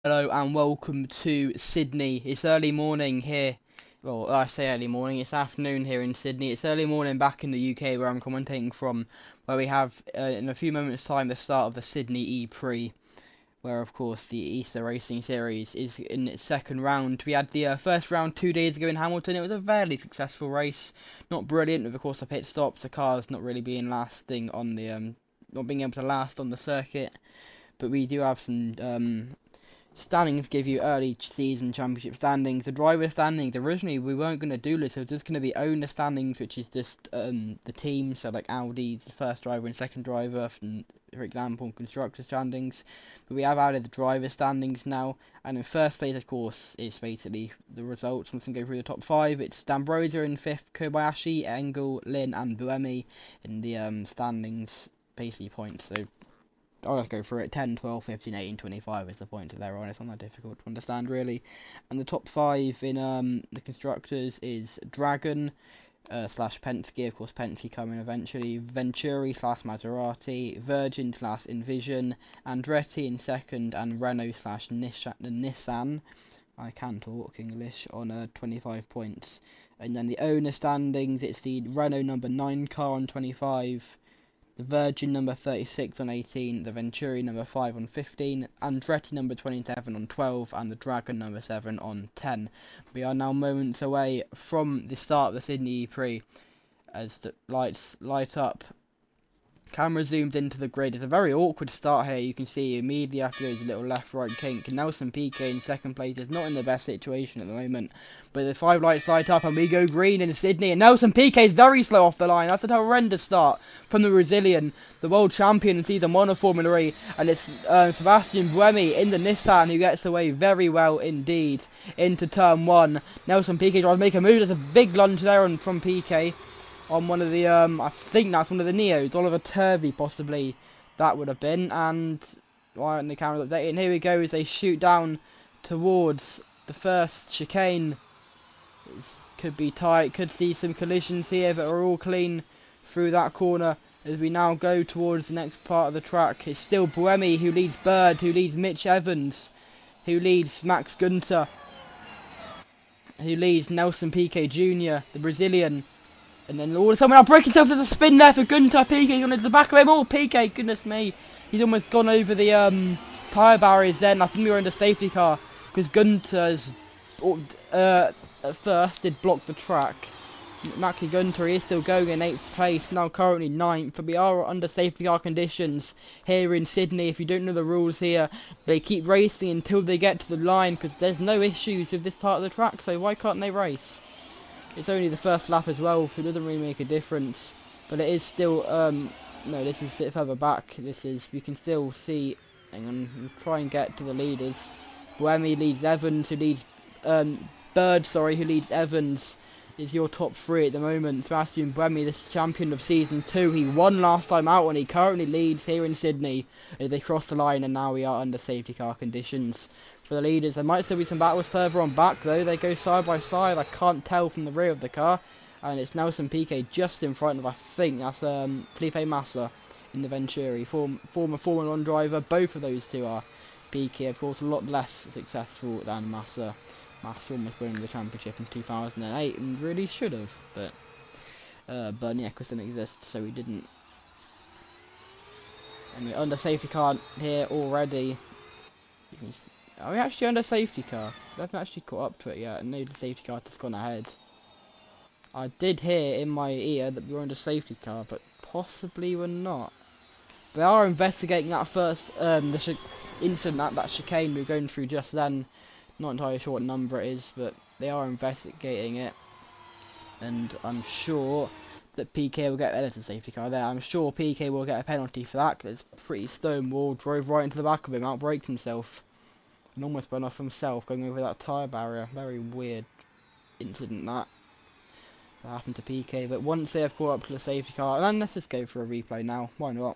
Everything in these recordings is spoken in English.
Hello and welcome to Sydney. It's early morning here. Well, I say early morning, it's afternoon here in Sydney. It's early morning back in the UK where I'm commentating from, where we have in a few moments' time the start of the Sydney ePrix, where of course the Easter Racing Series is in its second round. We had the first round 2 days ago in Hamilton. It was a fairly successful race. Not brilliant, with of course the pit stops, the cars not really being lasting on the not being able to last on the circuit. But we do have some standings give you early season championship standings. The driver standings, originally we weren't going to do this, so it's just going to be owner standings, which is just the team, so like Audi's the first driver and second driver, for example, constructor standings. But we have added the driver standings now, and in first place, of course, is basically the results. Once we go through the top five, it's D'Ambrosia in fifth, Kobayashi, Engel, Lin, and Buemi in the standings, basically points. So I'll just go through it. 10, 12, 15, 18, 25 is the points that they're on. It's not that difficult to understand, really. And the top five in the constructors is Dragon slash Penske. Of course, Penske coming eventually. Venturi slash Maserati. Virgin slash Envision. Andretti in second. And Renault slash Nissan. I can talk English on 25 points. And then the owner standings, it's the Renault number 9 car on 25. The Virgin number 36 on 18, the Venturi number 5 on 15, Andretti number 27 on 12, and the Dragon number 7 on 10. We are now moments away from the start of the Sydney ePrix as the lights light up. Camera zoomed into the grid. It's a very awkward start here. You can see immediately after there's a little left-right kink. Nelson Piquet in second place is not in the best situation at the moment. But the five lights light up and we go green in Sydney. And Nelson Piquet is very slow off the line. That's a horrendous start from the Brazilian, the world champion in season 1 of Formula E. And it's Sebastian Buemi in the Nissan who gets away very well indeed into turn 1. Nelson Piquet tries to make a move. There's a big lunge there from Piquet on one of the, I think that's one of the Neos, Oliver Turvey possibly, that would have been, and why aren't the cameras updated? And here we go as they shoot down towards the first chicane. Could be tight, could see some collisions here, but we're all clean through that corner as we now go towards the next part of the track. It's still Buemi who leads Bird, who leads Mitch Evans, who leads Max Günther, who leads Nelson Piquet Jr., the Brazilian. And then all of a sudden, I'll break himself. There's a spin there for Günther. Piquet's on the back of him. Oh, Piquet, goodness me. He's almost gone over the tyre barriers then. I think we were in the safety car because Günther's at first did block the track. Maxi Günther is still going in 8th place, now currently 9th, but we are under safety car conditions here in Sydney. If you don't know the rules here, they keep racing until they get to the line because there's no issues with this part of the track, so why can't they race? It's only the first lap as well, so it doesn't really make a difference. But it is still, no, this is a bit further back. This is, we can still see, hang on, we'll try and get to the leaders. Buemi leads Evans, who leads, Bird, sorry, who leads Evans, is your top three at the moment. Sebastian Buemi, the champion of season 2, he won last time out and he currently leads here in Sydney as they cross the line, and now we are under safety car conditions. For the leaders, there might still be some battles further on back though. They go side by side. I can't tell from the rear of the car, and it's Nelson Piquet just in front of, I think that's Felipe Massa in the Venturi, former Formula 1 driver. Both of those two are. Piquet, of course, a lot less successful than Massa. Massa almost won the championship in 2008 and really should have, but Bernie Eccleston didn't exist, so we didn't. And we're under safety car here already. Are we actually under safety car? I haven't actually caught up to it yet. I know the safety car has gone ahead. I did hear in my ear that we were under safety car, but possibly we're not. They are investigating that first incident, that chicane we were going through just then. Not entirely sure what number it is, but they are investigating it. And I'm sure that PK will get, there's a safety car there, I'm sure PK will get a penalty for that, because it's pretty stonewall, drove right into the back of him, outbraked himself. And almost spun off himself, going over that tyre barrier. Very weird incident that happened to PK. But once they have caught up to the safety car, and then let's just go for a replay now, why not?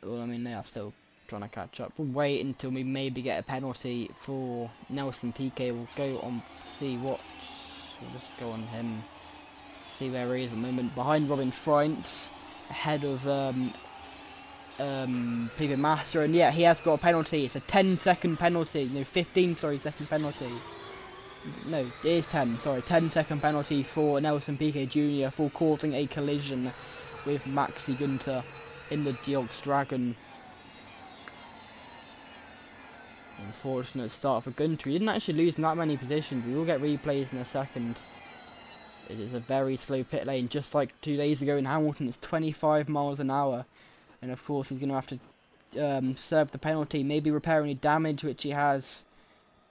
Well, I mean, they are still trying to catch up. We'll wait until we maybe get a penalty for Nelson Piquet. We'll go on, see what, we'll just go on him, see where he is at the moment. Behind Robin Freintz, ahead of PB Master, and yeah, he has got a penalty. It's a 10-second penalty. No, 15, sorry, second penalty. No, it is 10, sorry, 10-second penalty for Nelson Piquet Jr. for causing a collision with Maxi Günther in the Geox Dragon. Unfortunate start for Günther. He didn't actually lose that many positions. We will get replays in a second. It is a very slow pit lane, just like 2 days ago in Hamilton. It's 25 miles an hour, and of course he's going to have to serve the penalty, maybe repair any damage which he has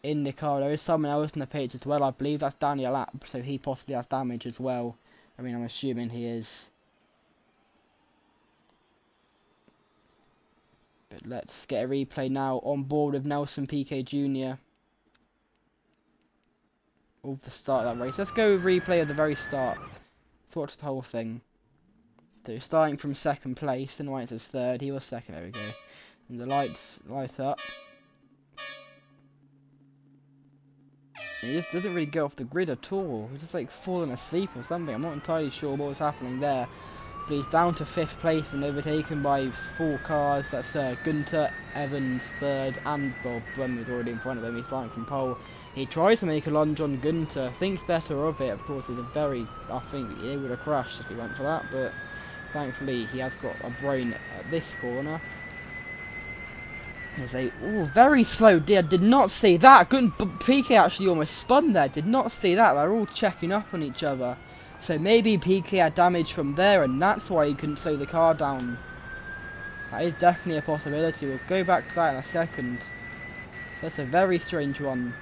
in the car. There is someone else in the pits as well. I believe that's Daniel App, so he possibly has damage as well. I mean, I'm assuming he is. But let's get a replay now on board with Nelson Piquet Jr. of the start of that race. Let's go with replay of the very start. Watch the whole thing. So starting from second place, and White says third, he was second, there we go. And the lights light up. He just doesn't really go off the grid at all. He's just like falling asleep or something. I'm not entirely sure what was happening there. But he's down to 5th place and overtaken by 4 cars. That's Günther, Evans, 3rd, and Bob Brem was already in front of him. He's starting from pole. He tries to make a lunge on Günther, thinks better of it. Of course, he's I think he would have crashed if he went for that, but thankfully he has got a brain at this corner. There's a very slow deer. Did not see that. Piquet actually almost spun there. Did not see that. They're all checking up on each other. So maybe Piquet had damage from there, and that's why he couldn't slow the car down. That is definitely a possibility. We'll go back to that in a second. That's a very strange one.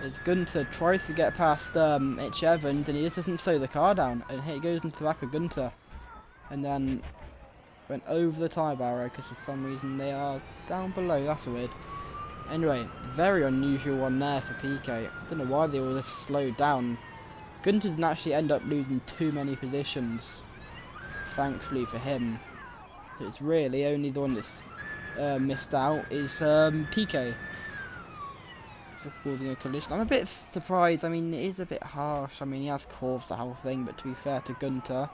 As Günther tries to get past Mitch Evans, and he just doesn't slow the car down, and he goes into the back of Günther, and then went over the tyre barrier because for some reason they are down below. That's weird. Anyway, very unusual one there for Piquet. I don't know why they all just slowed down. Günther didn't actually end up losing too many positions, thankfully for him. So it's really only the one that's missed out is Piquet for causing a collision. I'm a bit surprised. I mean, it is a bit harsh. I mean, he has caused the whole thing, but to be fair to Günther,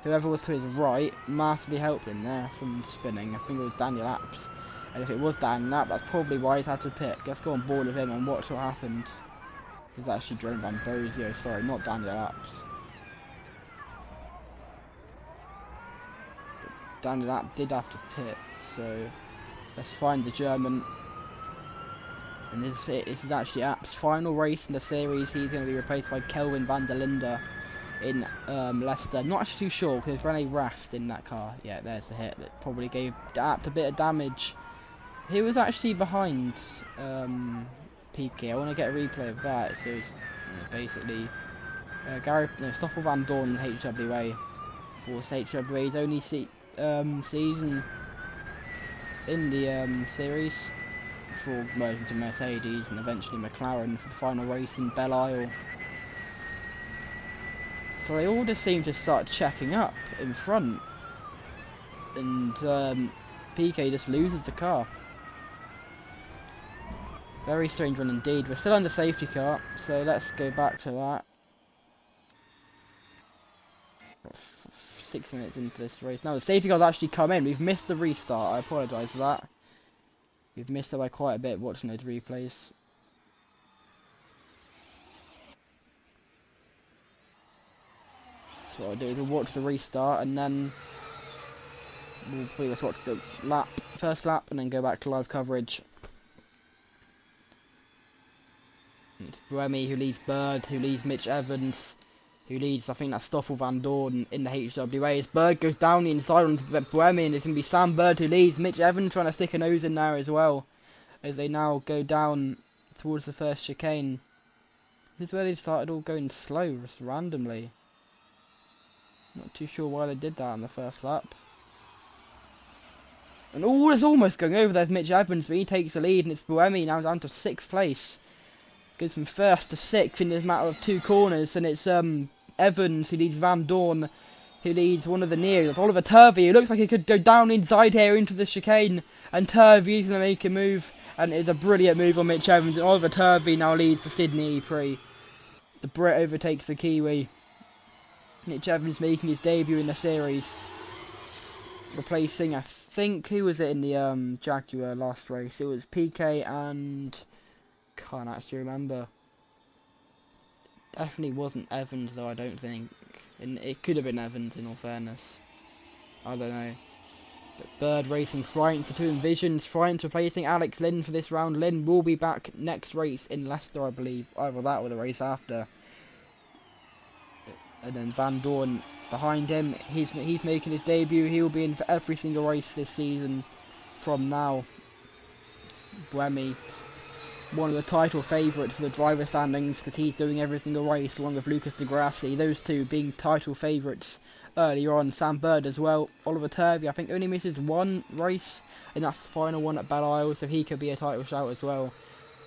whoever was to his right massively helped him there from spinning. I think it was Daniel Apps. And if it was Daniel Apps, that's probably why he's had to pick. Let's go on board with him and watch what happened. It's actually Jerome Van Bozio, sorry, not Daniel Apps. But Daniel App did have to pit, so let's find the German. And this is actually App's final race in the series. He's going to be replaced by Kelvin van der Linde in Leicester. Not actually too sure because there's Rene Rast in that car. Yeah, there's the hit that probably gave App a bit of damage. He was actually behind Piquet. I want to get a replay of that. So it's, basically Stoffel Van Dorn HWA. For HWA's only season in the series before merging to Mercedes and eventually McLaren for the final race in Belle Isle. So they all just seem to start checking up in front, and Piquet just loses the car. Very strange one indeed. We're still on the safety car, so let's go back to that. 6 minutes into this race. Now the safety car's actually come in. We've missed the restart. I apologise for that. We've missed it by quite a bit watching those replays. So what I'll do is we'll watch the restart and then we'll pretty much watch the first lap and then go back to live coverage. It's Buemi who leads Bird, who leads Mitch Evans, who leads, I think that's Stoffel Van Dorn in the HWA. As Bird goes down the inside onto Buemi, and it's going to be Sam Bird who leads. Mitch Evans trying to stick a nose in there as well, as they now go down towards the first chicane. This is where they started all going slow, just randomly. Not too sure why they did that on the first lap. And all is almost going over. There's Mitch Evans, but he takes the lead, and it's Buemi now down to 6th place. Goes from 1st to 6th in this matter of 2 corners, and it's Evans who leads Van Dorn, who leads one of the nearest. Oliver Turvey, who looks like he could go down inside here into the chicane, and Turvey's going to make a move, and it's a brilliant move on Mitch Evans, and Oliver Turvey now leads the Sydney ePrix. The Brit overtakes the Kiwi. Mitch Evans making his debut in the series, replacing, I think, who was it in the Jaguar last race? It was PK and can't actually remember. Definitely wasn't Evans though, I don't think. And it could have been Evans in all fairness. I don't know. But Bird Racing Frightened for 2 Envisions. Frightened replacing Alex Lynn for this round. Lynn will be back next race in Leicester, I believe. Either that or the race after. And then Van Dorn behind him. He's making his debut. He will be in for every single race this season from now. Buemi, one of the title favourites for the driver standings because he's doing every single race along with Lucas Di Grassi. Those two being title favourites earlier on. Sam Bird as well. Oliver Turvey, I think, only misses 1 race, and that's the final one at Belle Isle, so he could be a title shout as well.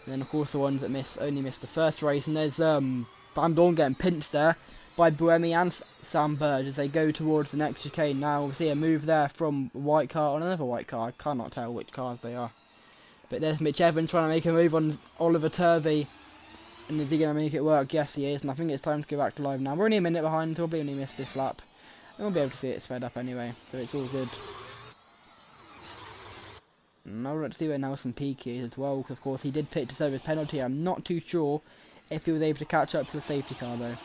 And then of course the ones that only missed the first race, and there's Van Dorn getting pinched there by Buemi and Sam Bird as they go towards the next chicane. Now we see a move there from a white car on another white car. I cannot tell which cars they are. But there's Mitch Evans trying to make a move on Oliver Turvey. And is he going to make it work? Yes, he is. And I think it's time to go back to live now. We're only a minute behind. Probably only missed this lap. And we'll be able to see it sped up anyway. So it's all good. Now let's see where Nelson Piquet is as well. Because of course he did pit to serve his penalty. I'm not too sure if he was able to catch up to the safety car though.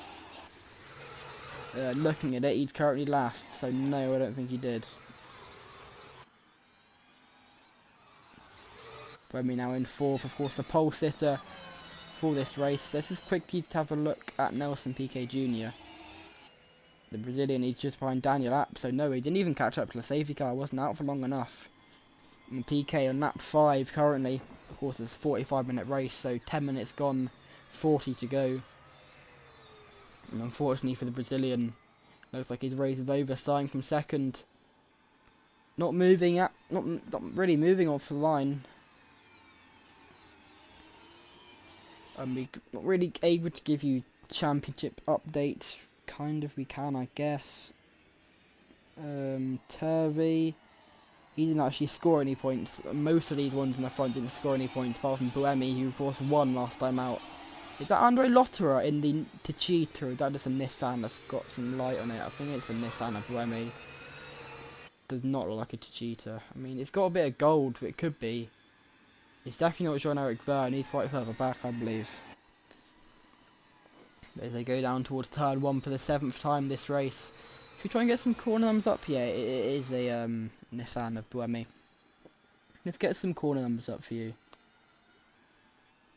Looking at it, he's currently last. So no, I don't think he did. Buemi now in 4th, of course the pole sitter for this race. Let's just quickly have a look at Nelson Piquet Jr. The Brazilian, he's just behind Daniel App, so no, he didn't even catch up to the safety car, wasn't out for long enough. And Piquet on lap 5 currently, of course it's a 45-minute race, so 10 minutes gone, 40 to go. And unfortunately for the Brazilian, looks like his race is over, starting from 2nd. Not really moving off the line. We're not really able to give you championship updates. Kind of we can, I guess. Turvey, he didn't actually score any points. Most of these ones in the front didn't score any points, apart from Buemi, who of course won last time out. Is that Andre Lotterer in the Techeetah, or is that just a Nissan that's got some light on it? I think it's a Nissan of Buemi. Does not look like a Techeetah. I mean, it's got a bit of gold, but it could be. It's definitely not Jean-Eric Verne, he's quite further back, I believe. As they go down towards turn 1 for the 7th time this race. Should we try and get some corner numbers up? Yeah, it is a Nissan of Buemi. Let's get some corner numbers up for you.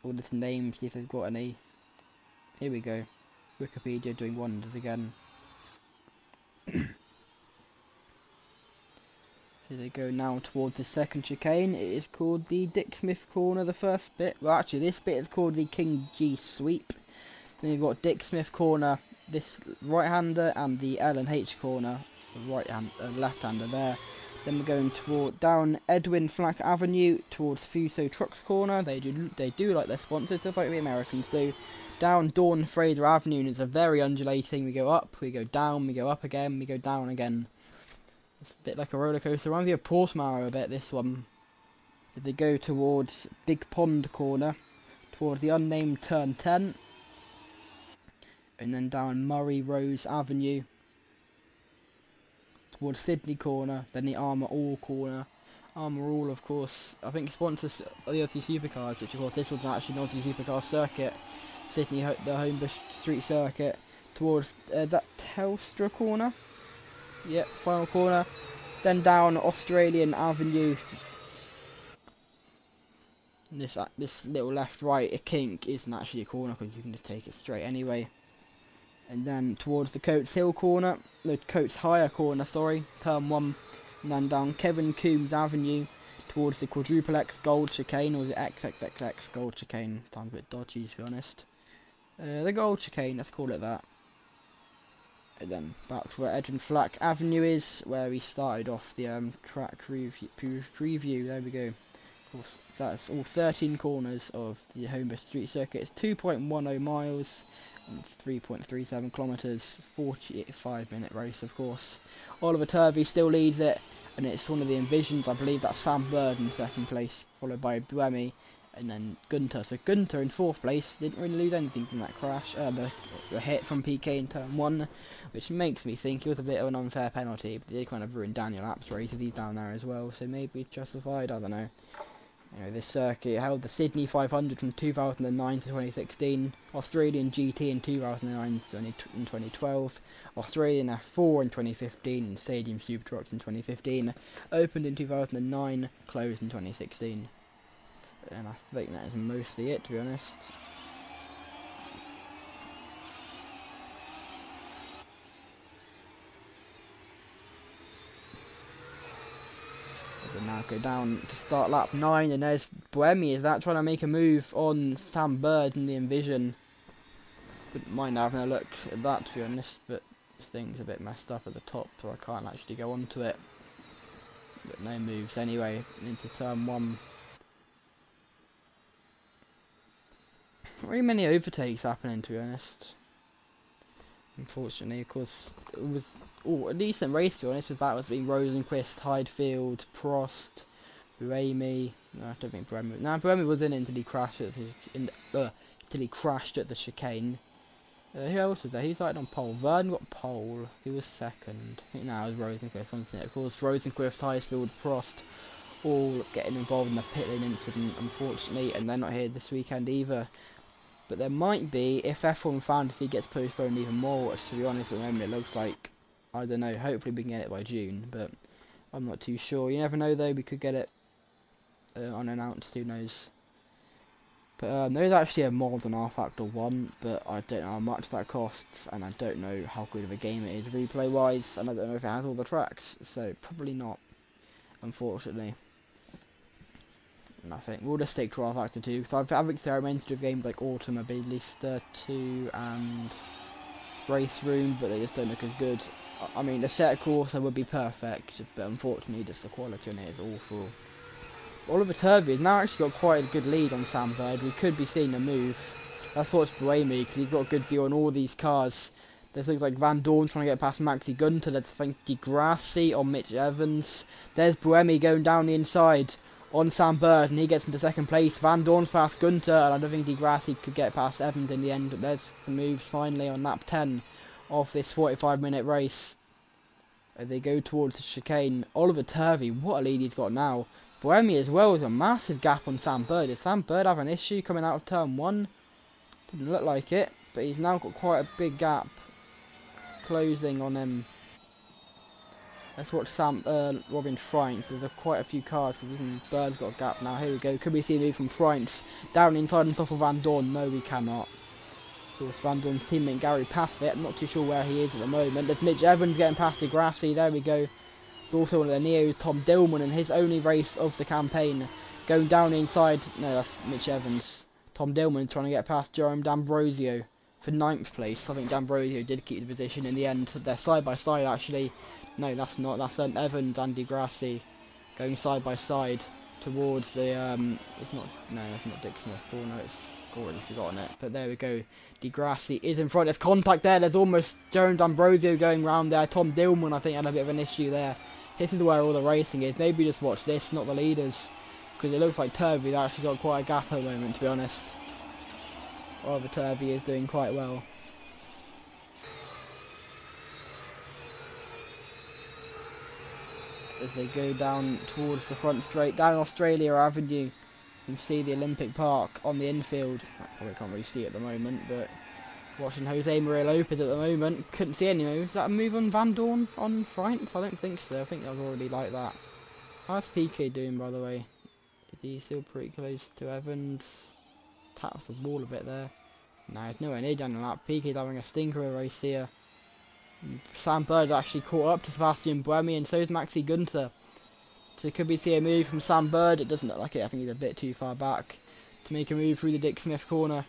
All this names, see if they've got any. Here we go. Wikipedia doing wonders again. Here they go now towards the 2nd chicane. It is called the Dick Smith corner, the first bit. Well, actually, this bit is called the King G sweep. Then you've got Dick Smith corner, this right-hander, and the L&H corner, the left-hander there. Then we're going down Edwin Flack Avenue towards Fuso Trucks corner. They do like their sponsors, just like the Americans do. Down Dawn Fraser Avenue, and it's a very undulating. We go up, we go down, we go up again, we go down again. It's a bit like a roller coaster. Reminds me of Portsmouth a bit, this one. They go towards Big Pond corner, towards the unnamed turn 10. And then down Murray Rose Avenue towards Sydney corner, then the Armour All corner. Armour All, of course, I think sponsors the Aussie Supercars, which of course this one's actually an Aussie Supercar circuit. Sydney, the Homebush Street circuit, towards that Telstra corner. Yep, final corner. Then down Australian Avenue. This little left-right kink isn't actually a corner because you can just take it straight anyway. And then towards the Coates Hill corner, the Coates Higher corner, sorry, turn 1, and then down Kevin Coombs Avenue towards the Quadruple X Gold Chicane, or the XXXX Gold Chicane. Sounds a bit dodgy, to be honest. The Gold Chicane, let's call it that. And then back to where Edwin Flack Avenue is, where we started off the track preview. There we go. Of course, that's all 13 corners of the Homebush Street circuit. It's 2.10 miles. 3.37 kilometres, 45-minute race, of course. Oliver Turvey still leads it, and it's one of the Envisions. I believe that's Sam Bird in 2nd place, followed by Buemi and then Gunter. So Gunter in 4th place didn't really lose anything from that crash, the hit from PK in turn 1, which makes me think it was a bit of an unfair penalty, but it did kind of ruin Daniel App's race if he's down there as well, so maybe it's justified, I don't know. Anyway, this circuit held the Sydney 500 from 2009 to 2016, Australian GT in 2009 to 2012, Australian F4 in 2015, and Stadium Super Trucks in 2015, opened in 2009, closed in 2016. And I think that is mostly it, to be honest. We'll now go down to start lap 9, and there's Buemi. Is that trying to make a move on Sam Bird in the Envision? Wouldn't mind having a look at that, to be honest, but this thing's a bit messed up at the top, so I can't actually go onto it. But no moves anyway, into turn 1. Not really many overtakes happening, to be honest. Unfortunately, of course, it was a decent race, to be honest, with that was being Rosenquist, Hidefield, Prost, Buemi. No, I don't think Buemi. No, Buemi was in until he crashed at the chicane. Who else was there? He started on pole. Verden got pole. He was second. I think now it was Rosenquist, wasn't it? Of course, Rosenquist, Hidefield, Prost, all getting involved in the pit lane incident, unfortunately, and they're not here this weekend either. But there might be, if F1 Fantasy gets postponed even more, which to be honest at the moment it looks like, I don't know, hopefully we can get it by June, but I'm not too sure. You never know though, we could get it unannounced, who knows. But there is actually a mod on R Factor 1, but I don't know how much that costs, and I don't know how good of a game it is replay wise, and I don't know if it has all the tracks, so probably not, unfortunately. And I think we'll just stick to R Factor 2, because I've experimented with games like Automobilista 2 and Race Room, but they just don't look as good. I mean, the set Corsa would be perfect, but unfortunately just the quality on it is awful. Oliver Turvey has now actually got quite a good lead on Sam Bird. We could be seeing a move. That's what's Buemi, because he's got a good view on all these cars. There's things like Van Dorn trying to get past Maxi Gunter. There's Frankie Grassi on Mitch Evans. There's Buemi going down the inside on Sam Bird, and he gets into 2nd place. Van Dorn's past Gunter, and I don't think Di Grassi could get past Evans in the end. But there's the moves finally on lap 10 of this 45-minute race. As they go towards the chicane. Oliver Turvey, what a lead he's got now. Buemi as well is a massive gap on Sam Bird. Does Sam Bird have an issue coming out of turn 1? Didn't look like it, but he's now got quite a big gap closing on him. Let's watch Robin Freintz. There's quite a few cars, because even Bird's got a gap now. Here we go. Could we see a move from Freintz down inside and off of Van Dorn? No, we cannot. Of course, Van Dorn's teammate Gary Paffett. I'm not too sure where he is at the moment. There's Mitch Evans getting past Di Grassi. There we go. There's also one of the Neos, Tom Dillman, in his only race of the campaign, going down inside. No, that's Mitch Evans. Tom Dillman trying to get past Jerome D'Ambrosio for 9th place. I think D'Ambrosio did keep the position in the end. They're side by side actually. No, that's not. That's Evans and Di Grassi going side by side towards the. It's not. No, that's not Dick Smith corner. It's already forgotten it. But there we go. Di Grassi is in front. There's contact there. There's almost Jerome D'Ambrosio going round there. Tom Dillman, I think, had a bit of an issue there. This is where all the racing is. Maybe just watch this, not the leaders, because it looks like Turvey's actually got quite a gap at the moment, to be honest. Oliver Turvey is doing quite well. As they go down towards the front straight, down Australia Avenue, you can see the Olympic Park on the infield. I probably can't really see it at the moment, but watching Jose Maria Lopez at the moment, couldn't see any moves. Is that a move on Van Dorn on Freintz? I don't think so. I think that was already like that. How's PK doing, by the way? Is he still pretty close to Evans? Taps the ball a bit there. No, it's nowhere near down the lap. PK's having a stinker of a race here. Sam Bird's actually caught up to Sebastian Buemi, and so is Maxi Gunter. So could we see a move from Sam Bird? It doesn't look like it. I think he's a bit too far back to make a move through the Dick Smith corner.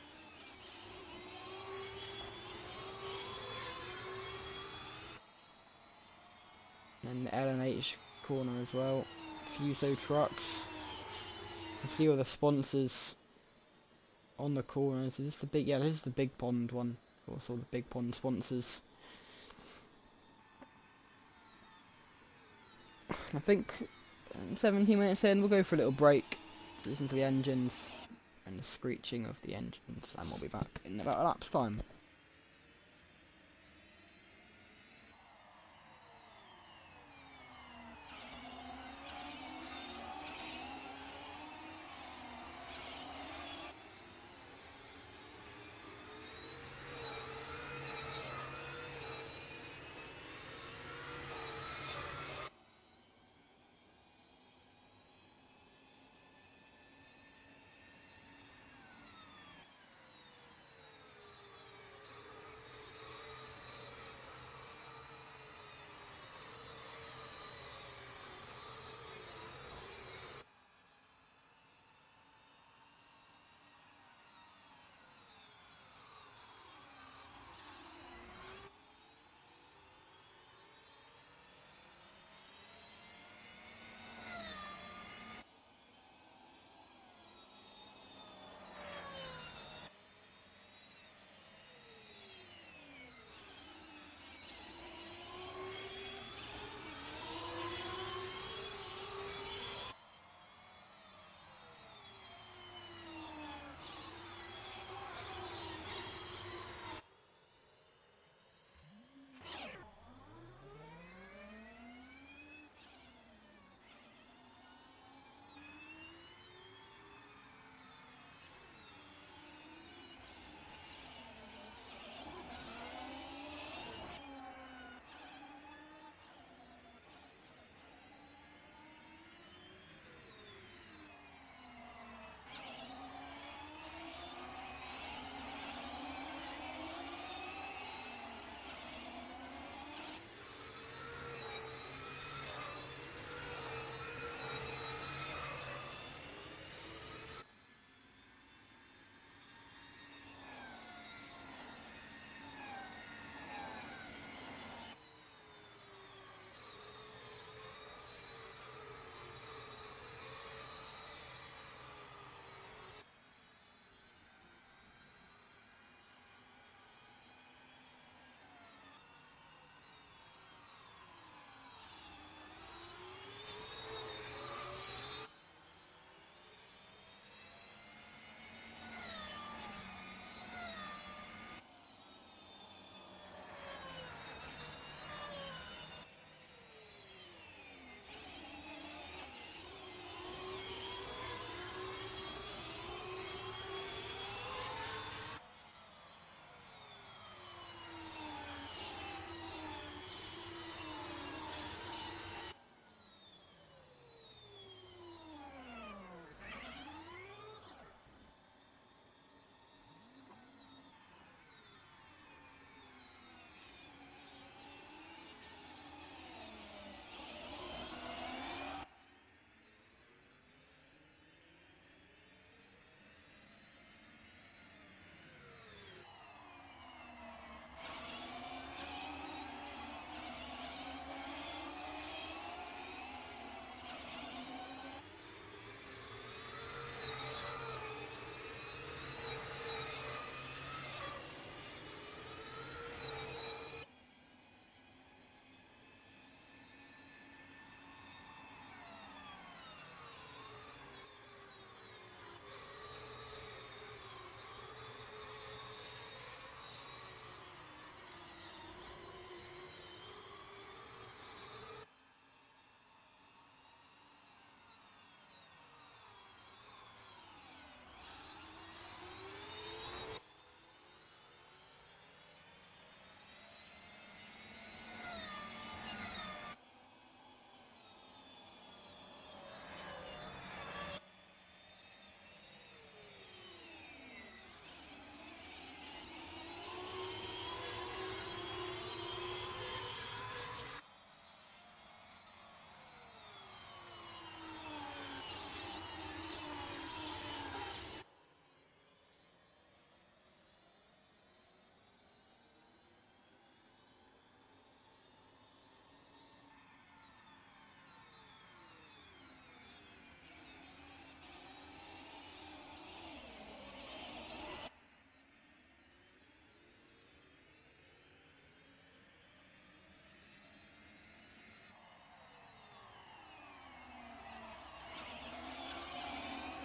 And the LNH corner as well. Fuso trucks. You can see all the sponsors on the corners. Is this the big? Yeah, this is the Big Pond one. Of course, all the Big Pond sponsors. I think 17 minutes in, we'll go for a little break. Listen to the engines. and the screeching of the engines, and we'll be back in about a lap's time.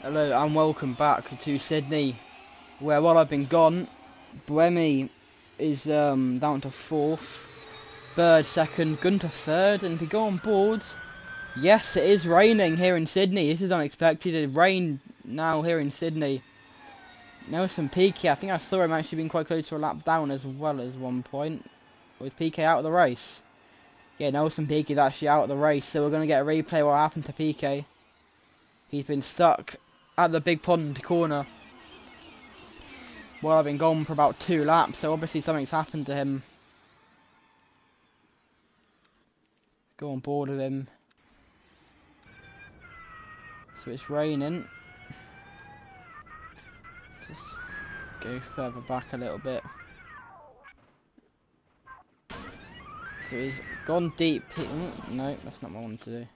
Hello and welcome back to Sydney, where while I've been gone, Buemi is down to 4th, Bird 2nd, Gunter 3rd, and if we go on board, yes, it is raining here in Sydney. This is unexpected. It rain now here in Sydney. Nelson Piquet, I think I saw him actually being quite close to a lap down as well as one point. Was Piquet out of the race? Yeah, Nelson Piquet is actually out of the race, so we're going to get a replay of what happened to Piquet. He's been stuck at the big pond corner. Well, I've been gone for about 2 laps, so obviously something's happened to him. Go on board with him. So it's raining. Just go further back a little bit. So he's gone deep. No, that's not what I wanted to do.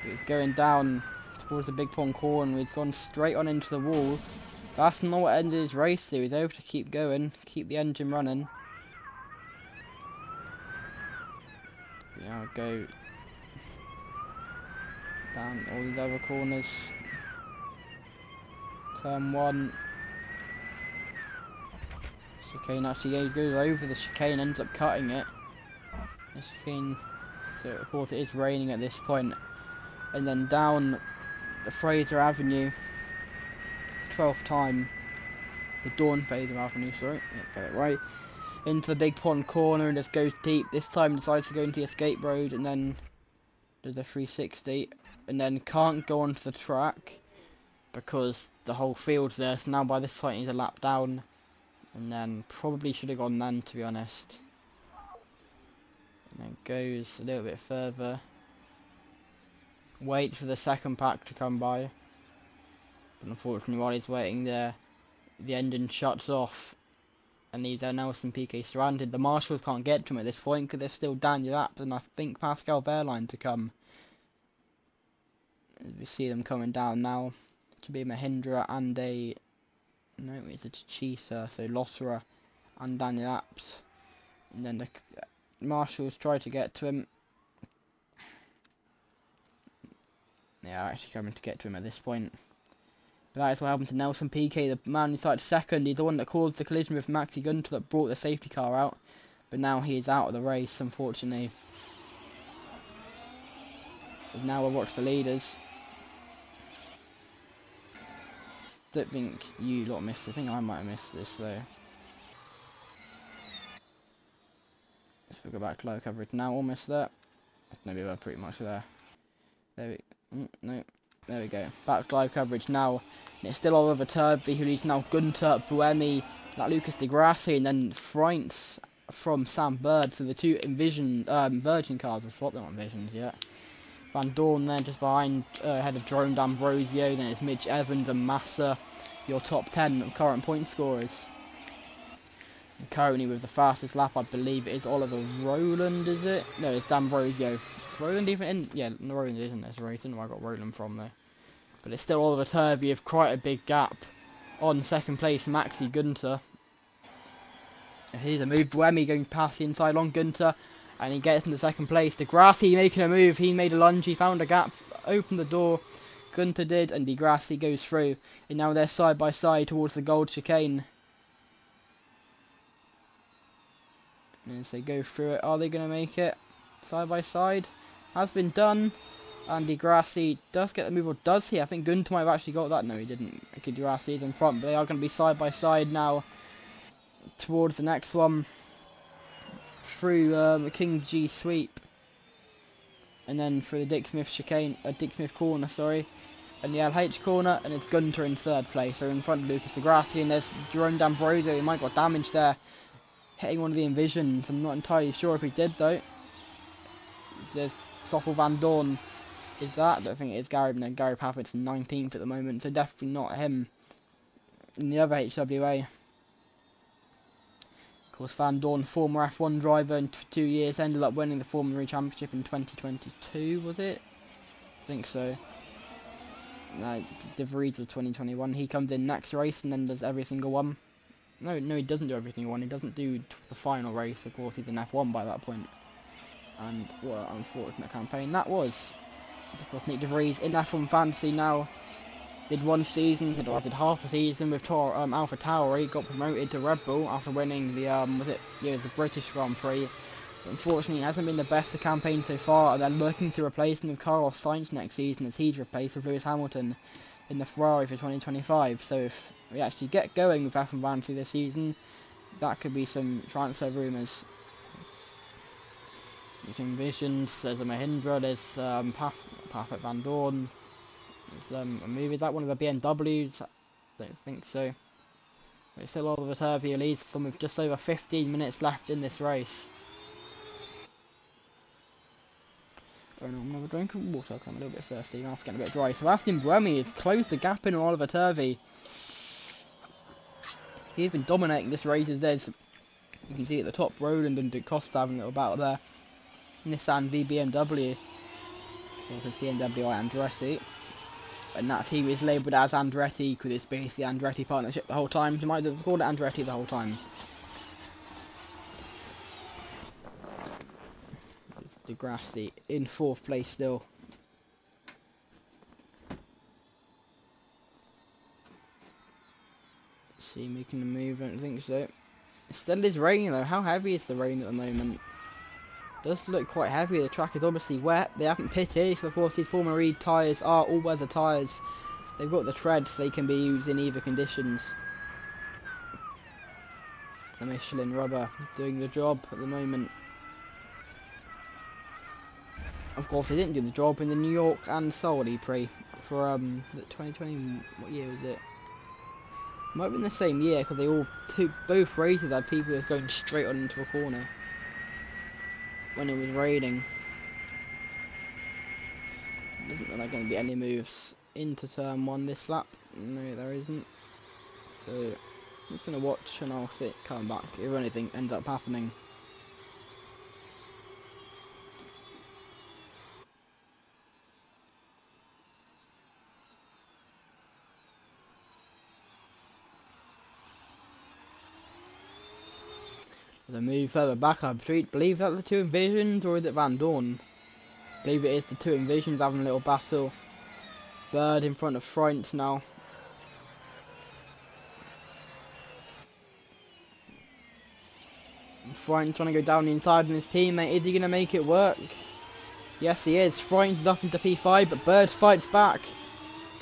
But he's going down towards the big pond corner. He's gone straight on into the wall. That's not what ended his race though. He's able to keep going, keep the engine running. Yeah, I'll go down all these other corners. Turn 1. Chicane actually goes over the chicane, ends up cutting it. The chicane, so of course it is raining at this point. And then down the Fraser Avenue, the 12th time, the Dawn Fraser Avenue, sorry, got it right, into the big pond corner and just goes deep. This time decides to go into the escape road and then does a 360 and then can't go onto the track because the whole field's there, so now by this point he's a lap down and then probably should have gone then, to be honest. And then goes a little bit further, waits for the second pack to come by, but unfortunately while he's waiting there the engine shuts off and he's Nelson Piquet surrounded. The marshals can't get to him at this point because there's still Daniel Abt and I think Pascal Wehrlein to come. As we see them coming down now, to be Mahindra and no, it's a Chisa, so Losra and Daniel Abt. And then the marshals try to get to him. They are actually coming to get to him at this point. But that is what happened to Nelson Piquet, the man who started second. He's the one that caused the collision with Maxi Gunter that brought the safety car out. But now he is out of the race, unfortunately. But now we'll watch the leaders. Don't think you lot missed it. I think I might have missed this though. Let's go back to live coverage now. Almost there. No, we were pretty much there. There we no. There we go. Back to live coverage now. And it's still Oliver Turvey who leads now. Gunter, Buemi, like Lucas Di Grassi, and then Freintz from Sam Bird. So the two Virgin cars. I thought they weren't Visions yet. Van Dorn there just behind, ahead of Jerome D'Ambrosio. Then it's Mitch Evans and Massa, your top 10 current point scorers. And currently with the fastest lap, I believe it is Oliver Rowland, is it? No, it's D'Ambrosio. Rowland even in? Yeah, Rowland isn't this race. I don't know where I got Rowland from though. But it's still Oliver Turvey with quite a big gap on second place, Maxi Gunter. And here's a move, Buemi going past the inside on Gunter. And he gets into second place. Di Grassi making a move. He made a lunge. He found a gap. Opened the door. Gunter did. And Di Grassi goes through. And now they're side by side towards the gold chicane. And as they go through it, are they going to make it? Side by side. Has been done. And Di Grassi does get the move. Or does he? I think Gunter might have actually got that. No, he didn't. Okay, Di Grassi is in front. But they are going to be side by side now. Towards the next one. Through the King G sweep, and then through the Dick Smith chicane, Dick Smith corner, sorry, and the LH corner, and it's Gunter in third place. So in front of Lucas Di Grassi, and there's Jerome D'Ambrosio. He might got damage there, hitting one of the Envisions. I'm not entirely sure if he did though. There's Stoffel Van Dorn. Is that? I don't think it is Gary. No, Gary Pavitt's 19th at the moment, so definitely not him. In the other HWA. Of course, Van Dorn, former F1 driver in 2 years, ended up winning the Formula E Championship in 2022, was it? I think so. No, De Vries was 2021. He comes in next race and then does every single one. No, he doesn't do every single one. He doesn't do the final race. Of course, he's in F1 by that point. And what an unfortunate campaign that was. Of course, Nick DeVries in F1 Fantasy now. Did one season, did half a season with Alpha Tauri, got promoted to Red Bull after winning the the British Grand Prix. But unfortunately, it hasn't been the best of campaign so far, and they're looking to replace him with Carlos Sainz next season, as he's replaced with Lewis Hamilton in the Ferrari for 2025. So if we actually get going with F1 Fantasy this season, that could be some transfer rumours. There's Envisions, there's a Mahindra, there's Perfect Van Dorn. There's maybe that one of the BMWs. I don't think so. But it's still Oliver Turvey leads them with just over 15 minutes left in this race. Oh no, another drink of water. I'm a little bit thirsty. Now it's getting a bit dry. Sebastian Buemi has closed the gap in on Oliver Turvey. He's been dominating this race as there's, you can see at the top, Roland and Da Costa having a little battle there. Nissan v BMW. So it's BMW Andretti. And that team is labelled as Andretti because it's basically Andretti partnership the whole time. You might have called it Andretti the whole time. Degrassi in 4th place still. See, making a move, I don't think so. It still is raining though. How heavy is the rain at the moment? It does look quite heavy. The track is obviously wet. They haven't pitted, so of course these Formula E tyres are all-weather tyres. They've got the treads, so they can be used in either conditions. The Michelin rubber doing the job at the moment. Of course, they didn't do the job in the New York and Seoul ePrix for the 2020. What year was it? Might have been the same year because they both races had people just going straight on into a corner when it was raining. Doesn't look like going to be any moves into turn 1 this lap. No, there isn't. So I'm just gonna watch and I'll see it coming back if anything ends up happening. The move further back, I believe that the two Envisions, or is it Van Dorn? I believe it is the two Envisions having a little battle. Bird in front of Freund now. Freund trying to go down the inside on his teammate. Is he going to make it work? Yes, he is. Freund is up into P5, but Bird fights back.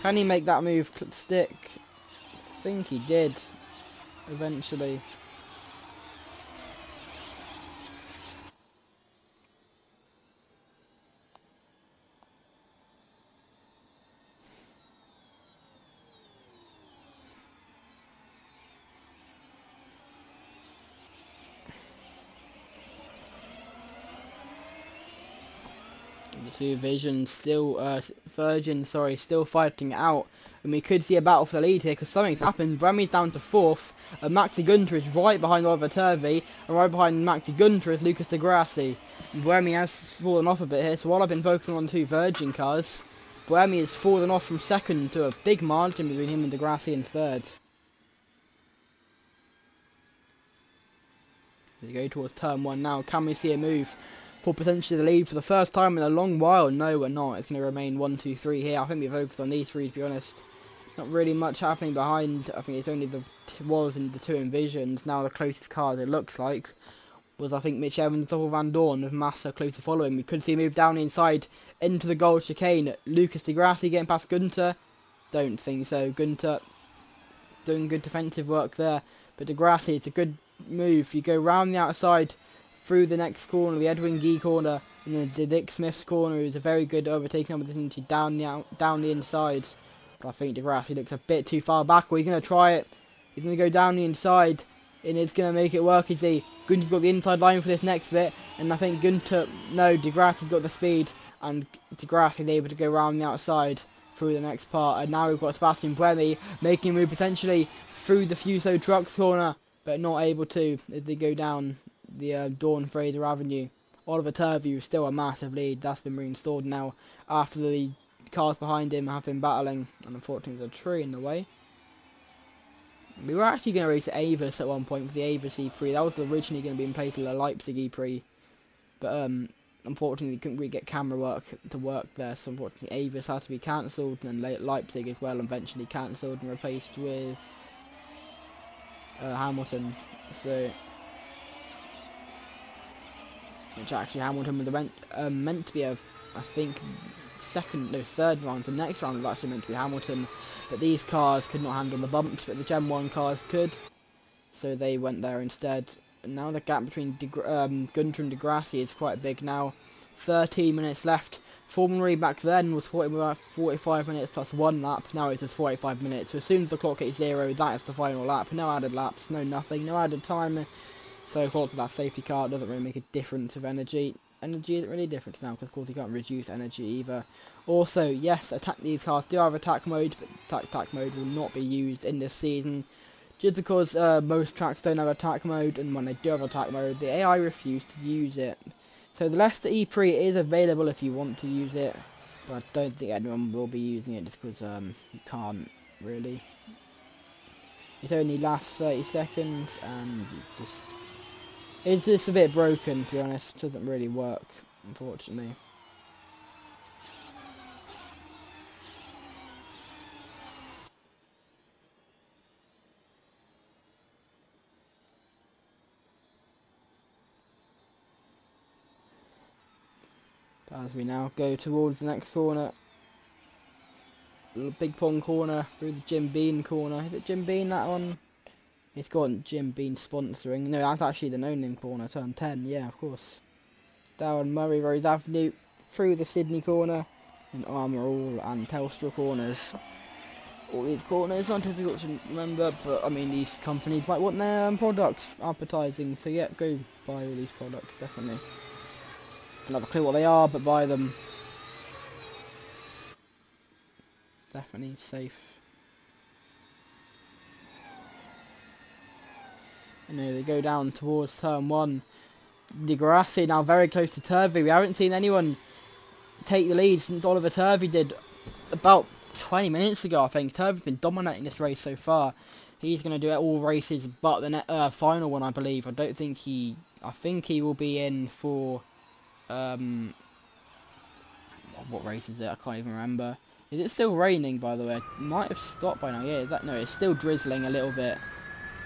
Can he make that move stick? I think he did. Eventually. The two Visions still, Virgin, sorry, still fighting it out. And we could see a battle for the lead here because something's happened. Bremi's down to 4th. And Maxi Gunter is right behind Oliver Turvey. And right behind Maxi Gunter is Lucas Di Grassi. Bremi has fallen off a bit here. So while I've been focusing on 2 Virgin cars, Bremi has fallen off from 2nd to a big margin between him and Di Grassi in 3rd. We go towards turn 1 now. Can we see a move for potentially the lead for the first time in a long while? No, we're not. It's going to remain 1, 2, 3 here. I think we focused on these 3 to be honest. Not really much happening behind. I think it's only the the 2 Envisions. Now the closest car it looks like was I think Mitch Evans double Van Dorn with Massa close to following. We could see a move down the inside into the gold chicane. Lucas Di Grassi getting past Gunter. Don't think so. Gunter doing good defensive work there. But Di Grassi, it's a good move. You go round the outside through the next corner, the Edwin Gee corner, and then the Dick Smith's corner is a very good overtaking opportunity down the inside. But I think Di Grassi looks a bit too far back. He's going to try it. He's going to go down the inside, and it's going to make it work. You see, Gunter's got the inside line for this next bit, and I think Di Grassi's got the speed, and Di Grassi is able to go around the outside through the next part. And now we've got Sebastian Buemi making a move potentially through the Fuso Trucks corner, but not able to as they go down the Dawn Fraser Avenue. Oliver Turvey is still a massive lead. That's been reinstalled now after the cars behind him have been battling, and unfortunately there's a tree in the way. We were actually going to race at Avis at one point for the Avis ePrix. That was originally going to be in place of the Leipzig ePrix, but unfortunately, couldn't really get camera work to work there, so unfortunately Avis had to be cancelled, and then Leipzig as well, eventually cancelled and replaced with Hamilton. So, which actually Hamilton was meant to be I think, third round. The next round was actually meant to be Hamilton, but these cars could not handle the bumps, but the Gen 1 cars could, so they went there instead. And now the gap between Gunter and Degrassi is quite big now. 13 minutes left. Formula E back then was 45 minutes plus 1 lap. Now it's just 45 minutes. So as soon as the clock hits 0, that is the final lap. No added laps, no nothing, no added time. So of course that safety car doesn't really make a difference of energy. Energy isn't really different now, because of course you can't reduce energy either. Also, yes, these cars do have attack mode, but attack mode will not be used in this season. Just because most tracks don't have attack mode, and when they do have attack mode, the AI refuse to use it. So the Leicester ePrix is available if you want to use it, but I don't think anyone will be using it just because you can't really. It only lasts 30 seconds, and it's just a bit broken, to be honest. It doesn't really work, unfortunately. As we now go towards the next corner. Big Pong corner through the Jim Bean corner. Is it Jim Bean, that one? It's got Jim Bean sponsoring. No, that's actually the no-name corner, turn 10, yeah, of course. Down Murray Rose Avenue, through the Sydney corner, and Armour All and Telstra corners. All these corners aren't difficult to remember, but I mean, these companies might want their products advertising, so yeah, go buy all these products, definitely. Don't have a clue what they are, but buy them. Definitely safe. And they go down towards turn 1. Degrassi now very close to Turvey. We haven't seen anyone take the lead since Oliver Turvey did about 20 minutes ago, I think. Turvey's been dominating this race so far. He's going to do it all races but the final one, I believe. I think he will be in for what race is it? I can't even remember. Is it still raining, by the way? It might have stopped by now. Yeah, no, it's still drizzling a little bit.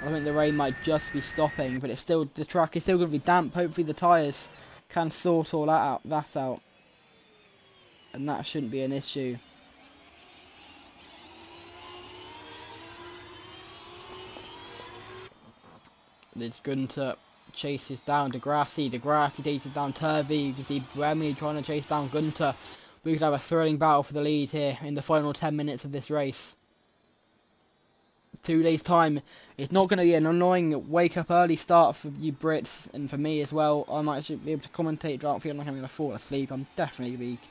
I think the rain might just be stopping, but the track is still going to be damp. Hopefully the tyres can sort all that out, and that shouldn't be an issue. It's Gunter chases down Degrassi. Degrassi chases down Turvey. You can see Buemi trying to chase down Gunter. We could have a thrilling battle for the lead here in the final 10 minutes of this race. 2 days time, it's not going to be an annoying wake up early start for you Brits, and for me as well. I might actually be able to commentate without feeling like I'm going to fall asleep. I'm definitely going to be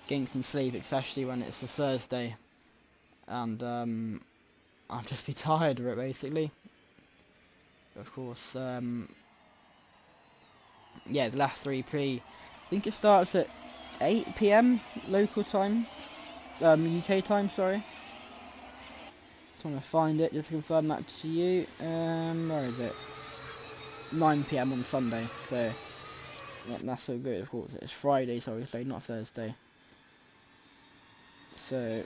getting some sleep, especially when it's a Thursday, and I'll just be tired of it basically. Of course, yeah, the last 3P, I think it starts at 8 PM local time, UK time, sorry. So I'm going to find it, just to confirm that to you. Where is it? 9 PM on Sunday, so yeah, that's so good. Of course, it's Friday, so obviously not Thursday. So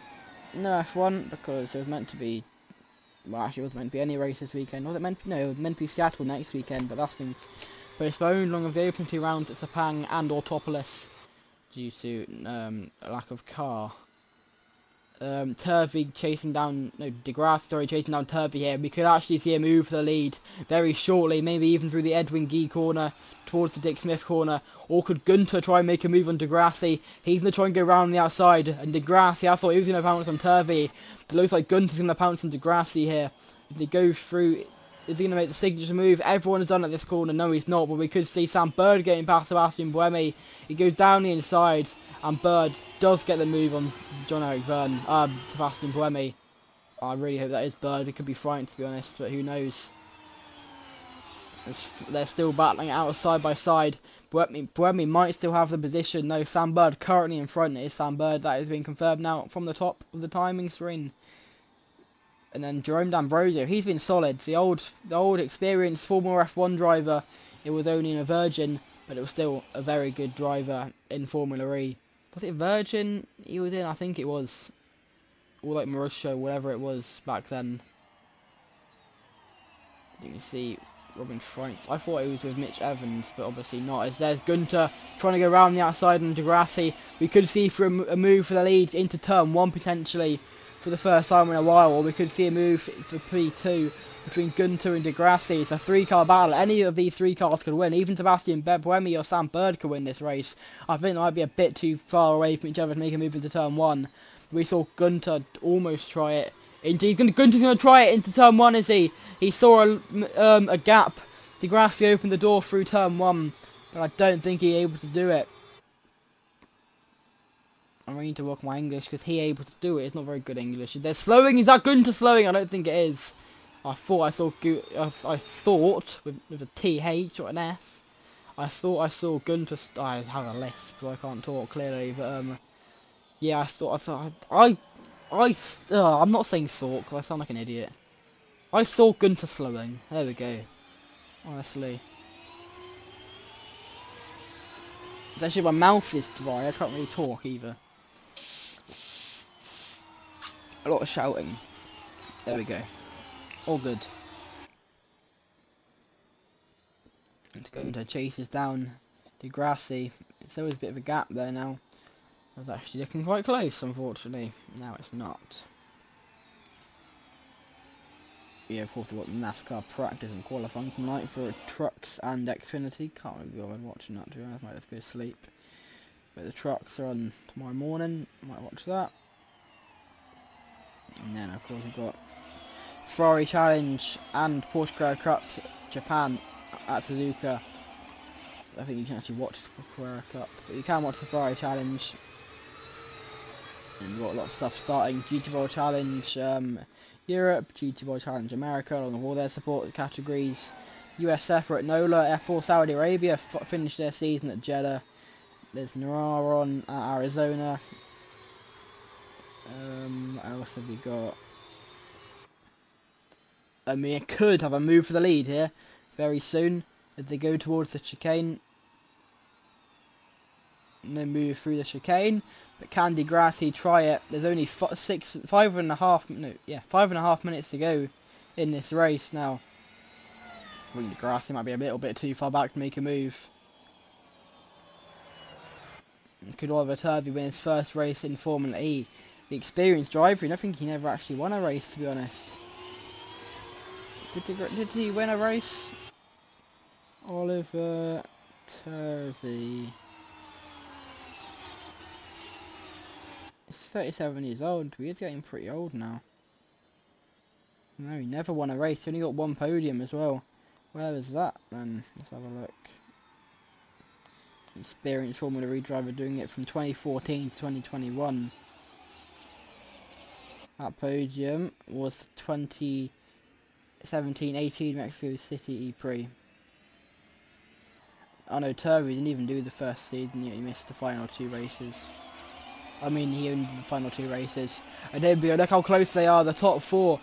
no F1 because it was meant to be. Well, actually, it wasn't meant to be any race this weekend. Was it meant to? No, it was meant to be Seattle next weekend, but that's been postponed along with the opening 2 rounds at Sepang and Autopolis due to a lack of car. Turvey chasing down, Degrassi chasing down Turvey here. We could actually see him move for the lead very shortly, maybe even through the Edwin Gee corner towards the Dick Smith corner. Or could Gunter try and make a move on Degrassi? He's going to try and go around the outside, and Degrassi, I thought he was going to pounce on Turvey, but it looks like Gunter's going to pounce on Degrassi here. If they go through, is he going to make the signature move? Everyone's done at this corner. No, he's not, but we could see Sam Bird getting past Sebastian Buemi. He goes down the inside, and Bird does get the move on John-Eric Verne, Sebastian Buemi. I really hope that is Bird. It could be Frank, to be honest, but who knows. They're still battling out side by side. Buemi might still have the position. No, Sam Bird currently in front. It is Sam Bird. That has been confirmed now from the top of the timing screen. And then Jerome D'Ambrosio, he's been solid. The old experienced Formula F1 driver. It was only in a Virgin, but it was still a very good driver in Formula E. Was it Virgin he was in? I think it was. Or like Mauricio, whatever it was back then. You can see Robin Franks. I thought he was with Mitch Evans, but obviously not, as there's Gunter trying to go around the outside and Degrassi. We could see for a move for the lead into turn 1 potentially for the first time in a while, or we could see a move for P2 between Gunter and Degrassi. It's a 3-car battle. Any of these 3 cars could win. Even Sebastian Buemi or Sam Bird could win this race. I think they might be a bit too far away from each other to make a move into turn 1. We saw Gunter almost try it. Indeed, Gunter's going to try it into turn 1, is he? He saw a gap. Degrassi opened the door through turn 1, but I don't think he's able to do it. I need to work my English because he able to do it. It's not very good English. They're slowing. Is that Gunter slowing? I don't think it is. I thought I saw with a TH or an F. I thought I saw Gunter. I have a lisp, so I can't talk clearly. But yeah, I'm not saying thought because I sound like an idiot. I saw Gunter slowing. There we go. Honestly. It's actually my mouth is dry. I can't really talk either. A lot of shouting. There we go. All good. And Gunter chases down Degrassi. It's always a bit of a gap there now. It's actually looking quite close, unfortunately. Now it's not. Yeah, of course we've got NASCAR practice and qualifying tonight for trucks and Xfinity. Can't really be bothered watching that, to be honest. Might just go to sleep. But the trucks are on tomorrow morning. Might watch that. And then of course we've got Ferrari Challenge and Porsche Carrera Cup Japan at Suzuka. I think you can actually watch the Carrera Cup, but you can watch the Ferrari Challenge. And we've got a lot of stuff starting. GT World Challenge Europe, GT World Challenge America, along with all their support categories. USF are at NOLA, F4 Saudi Arabia finished their season at Jeddah. There's Nara on at Arizona. What else have we got? I mean, it could have a move for the lead here very soon as they go towards the chicane. No move through the chicane, but can Degrassi try it? There's only 5.5 minutes to go in this race now. I think Degrassi might be a little bit too far back to make a move. Could Oliver Turvey win his first race in Formula E? The experienced driver, and I think he never actually won a race, to be honest. Did he win a race? Oliver Turvey. He's 37 years old. He is getting pretty old now. No, he never won a race. He only got 1 podium as well. Where is that then? Let's have a look. Experienced Formula E driver doing it from 2014 to 2021. That podium was 2017-18 Mexico City ePrix. Oh no, Turvey didn't even do the first season, he missed the final 2 races. I mean, he only did the final 2 races. And there we go, look how close they are, the top 4.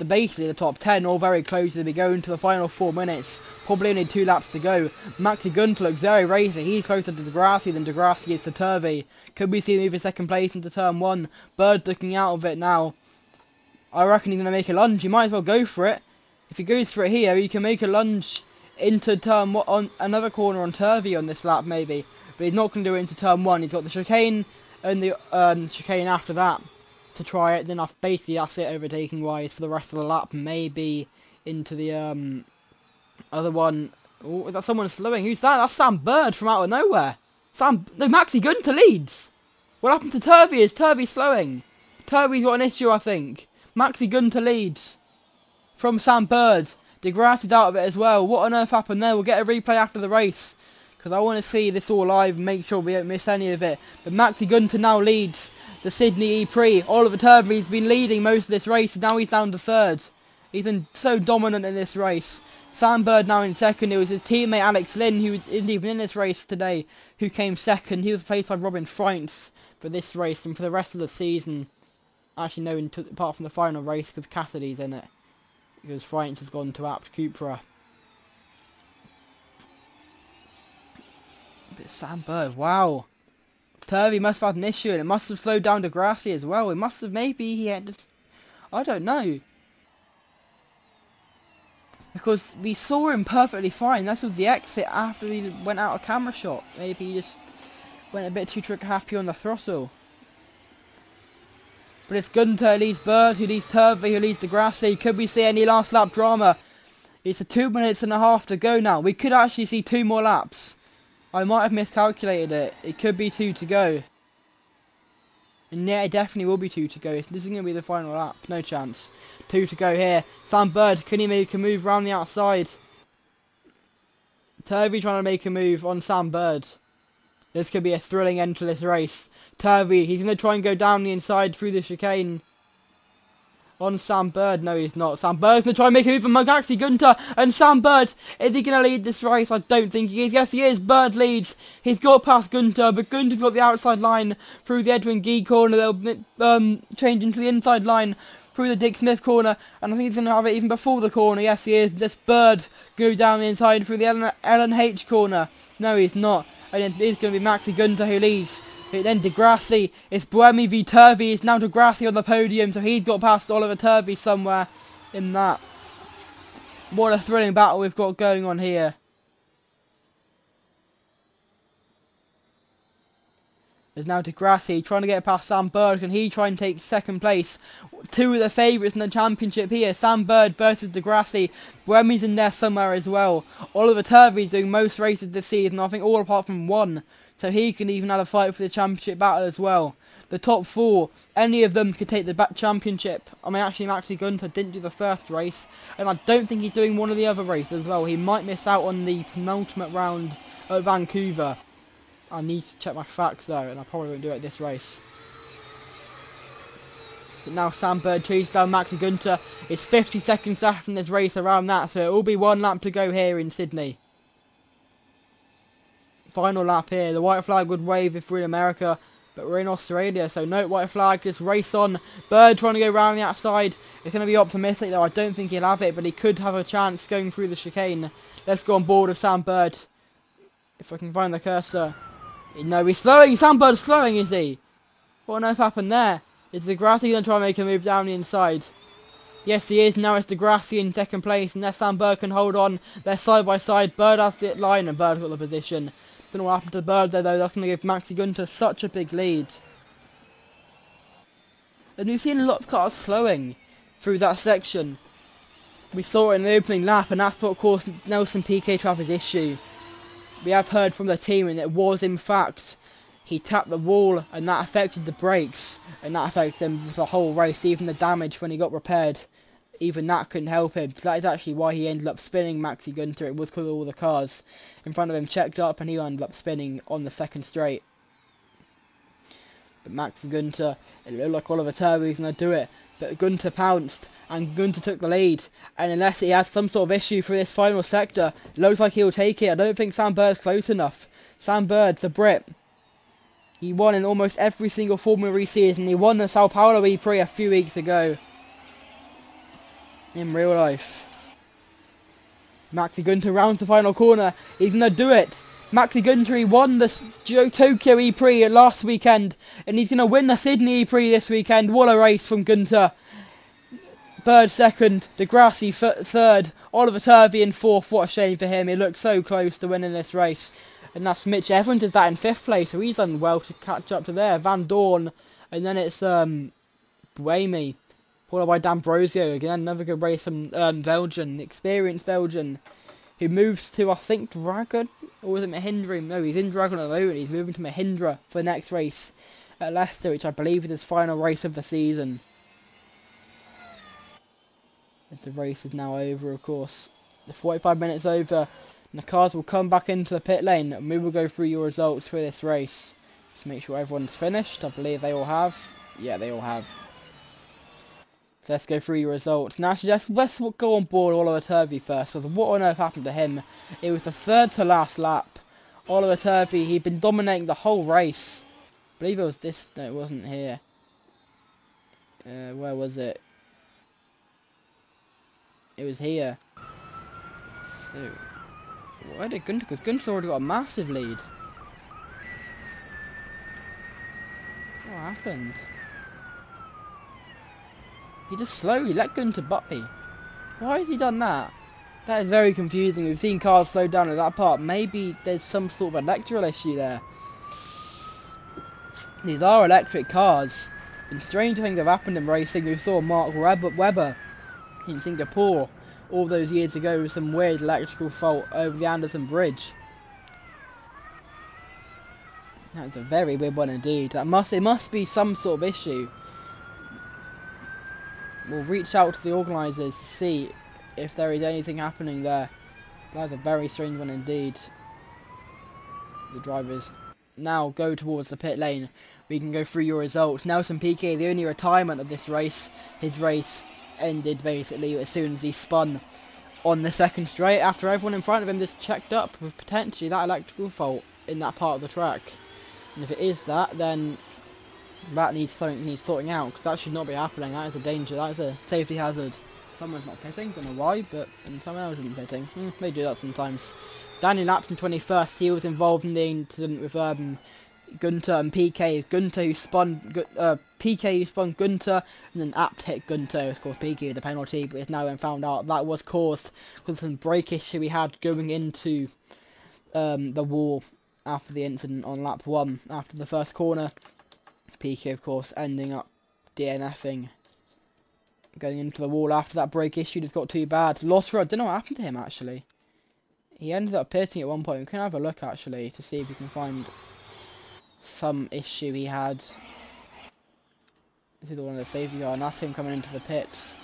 Basically the top 10, all very close as we go into the final 4 minutes. Probably only 2 laps to go. Maxi Gunter looks very racy. He's closer to Degrassi than Degrassi is to Turvey. Could we see him move his second place into turn 1? Bird looking out of it now. I reckon he's going to make a lunge. He might as well go for it. If he goes for it here, he can make a lunge into turn 1 on another corner on Turvey on this lap maybe. But he's not going to do it into turn 1. He's got the chicane and the chicane after that to try it. Then basically that's it overtaking wise for the rest of the lap. Maybe into the other one. Oh, is that someone slowing? Who's that? That's Sam Bird from out of nowhere. No, Maxi Gunter leads. What happened to Turvey? Is Turvey slowing? Turvey's got an issue, I think. Maxi Gunter leads from Sam Bird. Degrassi's out of it as well. What on earth happened there? We'll get a replay after the race, because I want to see this all live and make sure we don't miss any of it. But Maxi Gunter now leads the Sydney ePrix. Oliver Turvey's been leading most of this race, and now he's down to 3rd. He's been so dominant in this race. Sam Bird now in 2nd. It was his teammate Alex Lynn, who isn't even in this race today, who came 2nd. He was replaced by Robin Freintz for this race and for the rest of the season. Actually, no, apart from the final race, because Cassidy's in it. Because Freintz has gone to Apt Cupra. But Sam Bird, wow. Turvey must have had an issue, and it must have slowed down Degrassi as well. It must have, maybe he had just, I don't know. Because we saw him perfectly fine. That's with the exit after he went out of camera shot. Maybe he just went a bit too trigger happy on the throttle. But it's Gunter who leads Bird, who leads Turvey, who leads Degrassi. Could we see any last lap drama? It's a 2 minutes and a half to go now. We could actually see 2 more laps. I might have miscalculated it. It could be 2 to go. And yeah, it definitely will be 2 to go. This is going to be the final lap. No chance. 2 to go here. Sam Bird, can he make a move round the outside? Turvey trying to make a move on Sam Bird. This could be a thrilling end to this race. Turvey, he's going to try and go down the inside through the chicane. On Sam Bird. No, he's not. Sam Bird's going to try and make a move on Maxi Gunter. And Sam Bird, is he going to lead this race? I don't think he is. Yes, he is. Bird leads. He's got past Gunter, but Gunter's got the outside line through the Edwin Gee corner. They'll change into the inside line through the Dick Smith corner. And I think he's going to have it even before the corner. Yes, he is. This Bird go down the inside through the Ellen H corner. No, he's not. And it's going to be Maxi Gunter who leads. Then Degrassi, it's Buemi v Turvey, it's now Degrassi on the podium, so he's got past Oliver Turvey somewhere in that. What a thrilling battle we've got going on here. There's now Degrassi trying to get past Sam Bird. Can he try and take second place? 2 of the favourites in the championship here. Sam Bird versus Degrassi. Buemi's in there somewhere as well. Oliver Turvey's doing most races this season, I think all apart from 1. So he can even have a fight for the championship battle as well. The top 4, any of them could take the championship. I mean, actually, Maxi Gunter didn't do the first race. And I don't think he's doing one of the other races as well. He might miss out on the penultimate round at Vancouver. I need to check my facts though, and I probably won't do it this race. But now Sam Bird chases down Maxi Gunter. It's 50 seconds left in this race around that, so it will be 1 lap to go here in Sydney. Final lap here. The white flag would wave if we're in America, but we're in Australia, so no white flag, just race on. Bird trying to go round the outside. It's going to be optimistic though. I don't think he'll have it, but he could have a chance going through the chicane. Let's go on board with Sam Bird. If I can find the cursor. No, he's slowing. Sam Bird's slowing, is he? What on earth happened there? Is Degrassi going to try and make a move down the inside? Yes, he is. Now it's Degrassi in second place, unless Sam Bird can hold on. They're side by side. Bird has the line, and Bird got the position. Don't know what happened to Bird there though. That's going to give Maxi Gunter such a big lead. And we've seen a lot of cars slowing through that section. We saw it in the opening lap, and that's what caused Nelson Piquet to have his issue. We have heard from the team, and it was in fact he tapped the wall, and that affected the brakes, and that affected him for the whole race. Even the damage when he got repaired, even that couldn't help him. So that is actually why he ended up spinning Maxi Gunter. It was because all the cars in front of him checked up, and he ended up spinning on the second straight. But Maxi Gunter, it looked like Oliver Turvey was going to do it, but Gunter pounced, and Gunter took the lead. And unless he has some sort of issue for this final sector, it looks like he'll take it. I don't think Sam Bird's close enough. Sam Bird, the Brit, he won in almost every single Formula E season. He won the Sao Paulo ePrix a few weeks ago. In real life. Maxi Gunter rounds the final corner. He's going to do it. Maxi Gunter, he won the Tokyo ePrix last weekend, and he's going to win the Sydney ePrix this weekend. What a race from Gunter. Bird second, Degrassi third, Oliver Turvey in fourth. What a shame for him. He looked so close to winning this race. And that's Mitch Evans is that in fifth place, so he's done well to catch up to there. Van Dorn, and then it's Buemi, followed by D'Ambrosio. Again, another good race from Belgian, experienced Belgian, who moves to, I think, Dragon, or was it Mahindra? No, he's in Dragon at the moment. He's moving to Mahindra for the next race at Leicester, which I believe is his final race of the season. The race is now over, of course. The 45 minutes over, and the cars will come back into the pit lane, and we will go through your results for this race. Just make sure everyone's finished. I believe they all have. Yeah, they all have. So let's go through your results. Now, actually, let's go on board Oliver Turvey first, because what on earth happened to him? It was the third to last lap. Oliver Turvey, he'd been dominating the whole race. I believe it was this. No, it wasn't here. Where was it? It was here. So, why did Gunter? Because Gunter's already got a massive lead. What happened? He just slowly let Gunter by. Why has he done that? That is very confusing. We've seen cars slow down at that part. Maybe there's some sort of electrical issue there. These are electric cars. And strange things have happened in racing. We saw Mark Webber in Singapore all those years ago with some weird electrical fault over the Anderson Bridge. That's a very weird one indeed. It must be some sort of issue. We'll reach out to the organisers to see if there is anything happening there. That's a very strange one indeed. The drivers now go towards the pit lane. We can go through your results. Nelson Piquet, the only retirement of this race. His race ended basically as soon as he spun on the second straight after everyone in front of him just checked up with potentially that electrical fault in that part of the track. And if it is that, then that needs sorting out, because that should not be happening. That is a danger, that is a safety hazard. Someone's not pitting, don't know why, but someone else isn't pitting. They do that sometimes. Daniel Apton 21st, he was involved in the incident with Gunter and Piquet. Piquet who spun Gunter, and then Apt hit Gunter. Of course, Piquet with the penalty, but it's now been found out that was caused because of some brake issue we had going into the wall after the incident on lap 1, after the first corner. Piquet, of course, ending up DNFing, going into the wall after that brake issue just got too bad. Lotterer, I don't know what happened to him actually. He ended up pitting at one point. We can have a look actually to see if we can find some issue he had. This is the one of the safety car, and that's him coming into the pits.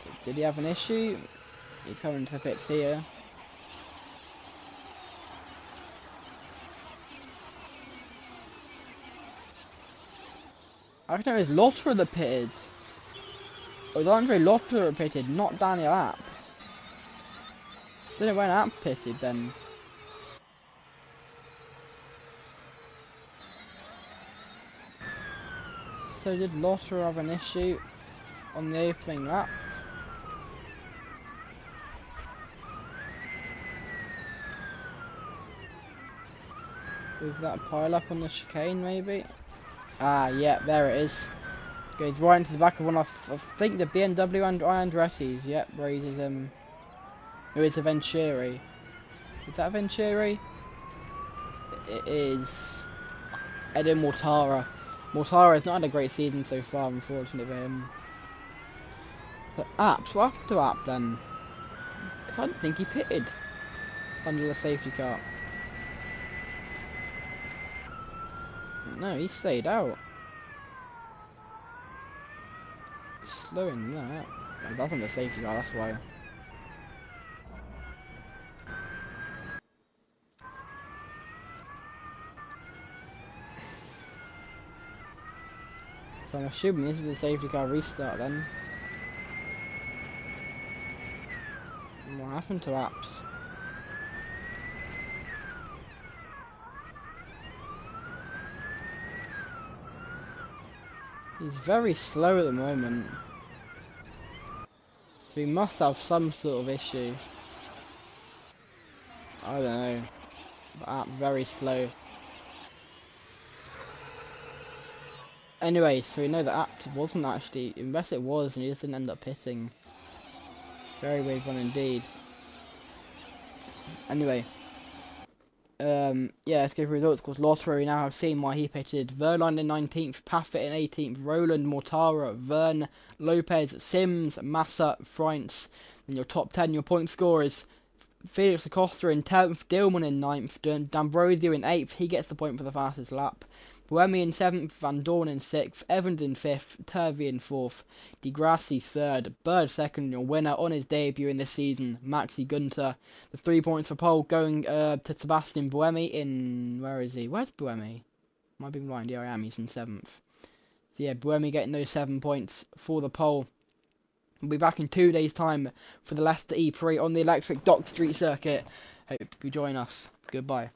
So did he have an issue? He's coming into the pits here. I don't know, it's Lotterer that pitted. Or was Andre Lotterer that pitted, not Daniel Apt. Don't know when Apt pitted then. So did Lotterer have an issue on the opening lap? With that pile up on the chicane maybe? Ah, yeah, there it is. Goes right into the back of one of, I think, the BMW and Andretti's. Yep, raises Oh, it's a Venturi. Is that a Venturi? It is Edin Mortara. Mortara has not had a great season so far, unfortunately for him. So Apt, what happened to Apt then? Because I don't think he pitted under the safety car. No, he stayed out. Slowing that. Oh, that's on the safety car, that's why. So I'm assuming this is the safety car restart then. And what happened to Apt? He's very slow at the moment. So he must have some sort of issue. I don't know. But Apt very slow. Anyway, so we know that Apt wasn't actually, unless it was and he just didn't end up pitting. Very weird one indeed. Anyway. Yeah, let's go through results. Of course, Lotterer, we now have seen why he pitted. Verline in 19th, Paffett in 18th, Roland, Mortara, Verne, Lopez, Sims, Massa, France. Then your top 10, your point scorers. Felix Acosta in 10th, Dillman in 9th, D'Ambrosio in 8th, he gets the point for the fastest lap. Buemi in 7th, Van Dorn in 6th, Evans in 5th, Turvey in 4th, Di Grassi 3rd, Bird 2nd, your winner on his debut in this season, Maxi Gunter. The 3 points for pole going to Sebastian Buemi in, where is he? Where's Buemi? Might be blind, yeah I am, he's in 7th. So yeah, Buemi getting those 7 points for the pole. We'll be back in 2 days time for the Leicester ePrix on the electric Dock Street circuit. Hope you join us. Goodbye.